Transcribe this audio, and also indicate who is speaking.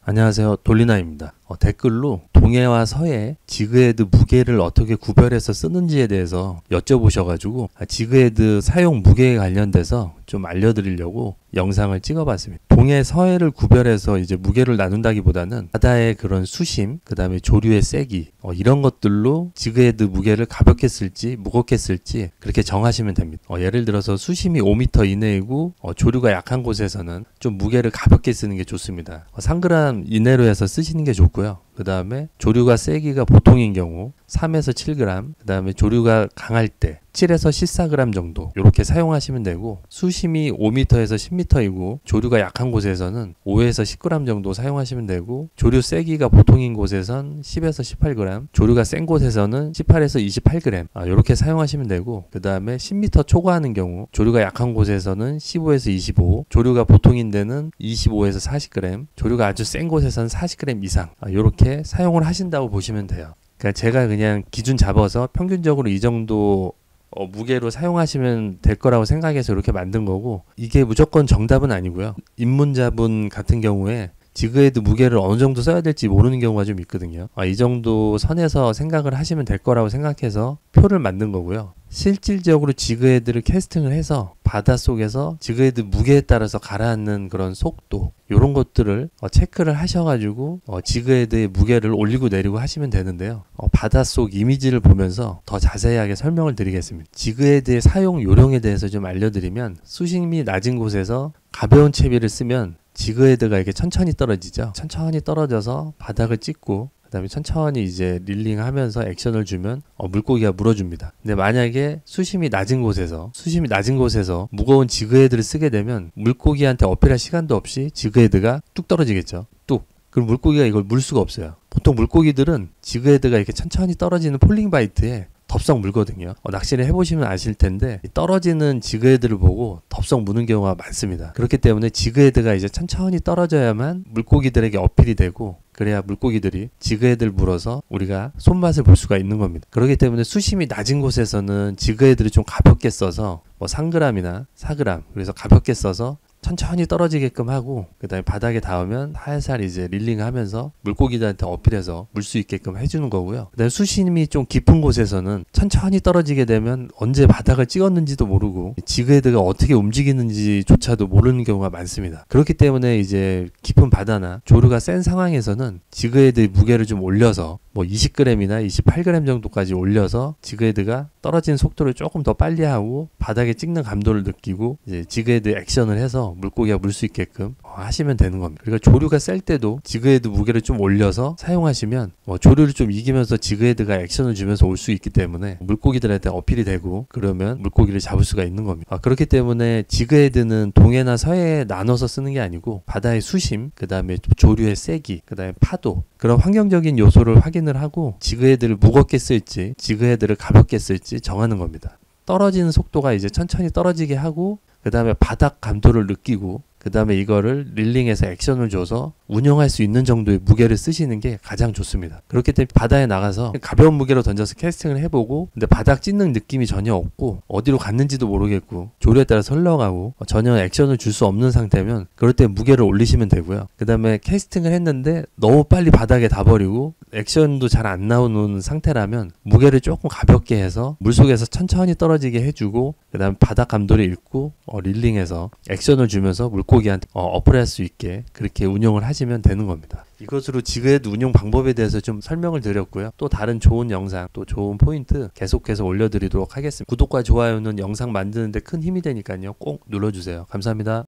Speaker 1: 안녕하세요. 돌리나입니다. 댓글로 동해와 서해 지그헤드 무게를 어떻게 구별해서 쓰는지에 대해서 여쭤보셔가지고 지그헤드 사용 무게에 관련돼서 좀 알려드리려고 영상을 찍어봤습니다. 동해 서해를 구별해서 이제 무게를 나눈다기보다는 바다의 그런 수심, 그 다음에 조류의 세기 이런 것들로 지그헤드 무게를 가볍게 쓸지 무겁게 쓸지 그렇게 정하시면 됩니다. 예를 들어서 수심이 5m 이내이고 조류가 약한 곳에서는 좀 무게를 가볍게 쓰는 게 좋습니다. 3g 이내로 해서 쓰시는 게 좋고요. 그 다음에 조류가 세기가 보통인 경우 3에서 7g, 그 다음에 조류가 강할 때 7에서 14g 정도 이렇게 사용하시면 되고, 수심이 5m에서 10m이고 조류가 약한 곳에서는 5에서 10g 정도 사용하시면 되고, 조류 세기가 보통인 곳에선 10에서 18g, 조류가 센 곳에서는 18에서 28g 이렇게 사용하시면 되고, 그 다음에 10m 초과하는 경우 조류가 약한 곳에서는 15에서 25, 조류가 보통인 데는 25에서 40g, 조류가 아주 센 곳에서는 40g 이상 이렇게 사용을 하신다고 보시면 돼요. 그러니까 제가 그냥 기준 잡아서 평균적으로 이 정도 무게로 사용하시면 될 거라고 생각해서 이렇게 만든 거고, 이게 무조건 정답은 아니고요. 입문자분 같은 경우에 지그헤드 무게를 어느 정도 써야 될지 모르는 경우가 좀 있거든요. 이 정도 선에서 생각을 하시면 될 거라고 생각해서 표를 만든 거고요. 실질적으로 지그헤드를 캐스팅을 해서 바닷속에서 지그헤드 무게에 따라서 가라앉는 그런 속도, 이런 것들을 체크를 하셔가지고 지그헤드의 무게를 올리고 내리고 하시면 되는데요. 바닷속 이미지를 보면서 더 자세하게 설명을 드리겠습니다. 지그헤드의 사용 요령에 대해서 좀 알려드리면, 수심이 낮은 곳에서 가벼운 채비를 쓰면 지그헤드가 이렇게 천천히 떨어지죠. 천천히 떨어져서 바닥을 찍고 그 다음에 천천히 이제 릴링 하면서 액션을 주면 물고기가 물어줍니다. 근데 만약에 수심이 낮은 곳에서 무거운 지그헤드를 쓰게 되면 물고기한테 어필할 시간도 없이 지그헤드가 뚝 떨어지겠죠. 뚝. 그럼 물고기가 이걸 물 수가 없어요. 보통 물고기들은 지그헤드가 이렇게 천천히 떨어지는 폴링 바이트에 덥석 물거든요. 낚시를 해보시면 아실 텐데 떨어지는 지그헤드를 보고 덥석 무는 경우가 많습니다. 그렇기 때문에 지그헤드가 이제 천천히 떨어져야만 물고기들에게 어필이 되고, 그래야 물고기들이 지그헤드를 물어서 우리가 손맛을 볼 수가 있는 겁니다. 그렇기 때문에 수심이 낮은 곳에서는 지그헤드를 좀 가볍게 써서 3g이나 4g 그래서 가볍게 써서 천천히 떨어지게끔 하고, 그 다음에 바닥에 닿으면 살살 이제 릴링 하면서 물고기들한테 어필해서 물 수 있게끔 해주는 거고요. 그 다음에 수심이 좀 깊은 곳에서는 천천히 떨어지게 되면 언제 바닥을 찍었는지도 모르고 지그헤드가 어떻게 움직이는지조차도 모르는 경우가 많습니다. 그렇기 때문에 이제 깊은 바다나 조류가 센 상황에서는 지그헤드의 무게를 좀 올려서 20g이나 28g 정도까지 올려서 지그헤드가 떨어지는 속도를 조금 더 빨리 하고 바닥에 찍는 감도를 느끼고 이제 지그헤드 액션을 해서 물고기가 물 수 있게끔 하시면 되는 겁니다. 그러니까 조류가 셀 때도 지그헤드 무게를 좀 올려서 사용하시면 조류를 좀 이기면서 지그헤드가 액션을 주면서 올 수 있기 때문에 물고기들한테 어필이 되고, 그러면 물고기를 잡을 수가 있는 겁니다. 그렇기 때문에 지그헤드는 동해나 서해에 나눠서 쓰는 게 아니고 바다의 수심, 그 다음에 조류의 세기, 그 다음에 파도, 그런 환경적인 요소를 확인을 하고 지그헤드를 무겁게 쓸지 지그헤드를 가볍게 쓸지 정하는 겁니다. 떨어지는 속도가 이제 천천히 떨어지게 하고, 그 다음에 바닥 감도를 느끼고, 그 다음에 이거를 릴링해서 액션을 줘서 운영할 수 있는 정도의 무게를 쓰시는 게 가장 좋습니다. 그렇기 때문에 바다에 나가서 가벼운 무게로 던져서 캐스팅을 해보고, 근데 바닥 찢는 느낌이 전혀 없고 어디로 갔는지도 모르겠고 조류에 따라서 흘러가고 전혀 액션을 줄 수 없는 상태면, 그럴 때 무게를 올리시면 되고요. 그 다음에 캐스팅을 했는데 너무 빨리 바닥에 닿아버리고 액션도 잘 안 나오는 상태라면 무게를 조금 가볍게 해서 물속에서 천천히 떨어지게 해주고, 그 다음에 바닥 감도를 읽고 릴링해서 액션을 주면서 물고기한테 어플할 수 있게 그렇게 운영을 하시면 되는 겁니다. 이것으로 지그헤드 운용 방법에 대해서 좀 설명을 드렸고요. 또 다른 좋은 영상, 또 좋은 포인트 계속해서 올려드리도록 하겠습니다. 구독과 좋아요는 영상 만드는데 큰 힘이 되니까요. 꼭 눌러주세요. 감사합니다.